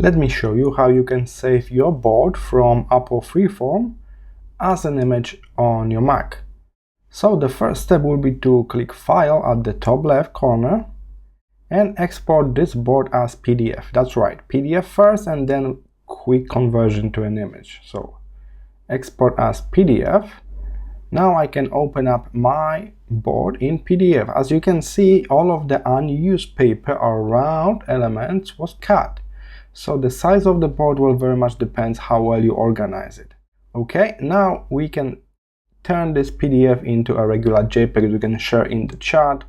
Let me show you how you can save your board from Apple Freeform as an image on your Mac. So the first step will be to click File at the top left corner and export this board as PDF. That's right, PDF first and then quick conversion to an image. So export as PDF. Now I can open up my board in PDF. As you can see, all of the unused paper or round elements was cut. So the size of the board will very much depend how well you organize it. Okay, now we can turn this PDF into a regular JPEG you can share in the chat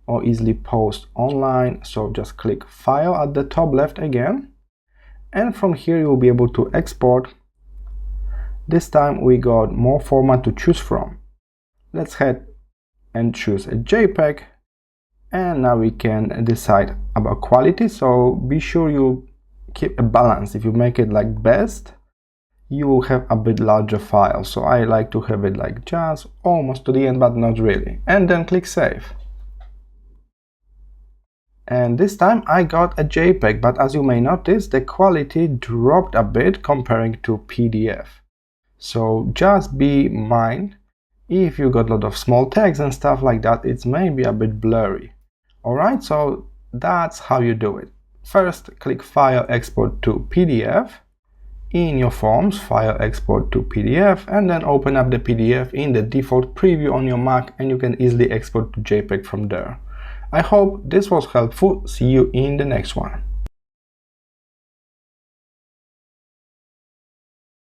or easily post online. So just click File at the top left again, and from here you will be able to export. This time we got more format to choose from. Let's head and choose a JPEG, and now we can decide about quality. So be sure you keep a balance. If you make it like best, you will have a bit larger file. So I like to have it like just almost to the end, but not really. And then click Save. And this time I got a JPEG, but as you may notice, the quality dropped a bit comparing to PDF. So just be mind, if you got a lot of small text and stuff like that, it's maybe a bit blurry. Alright, so that's how you do it. First, click File, Export to PDF. In your forms, File, Export to PDF, and then open up the PDF in the default preview on your Mac, and you can easily export to JPEG from there. I hope this was helpful. See you in the next one.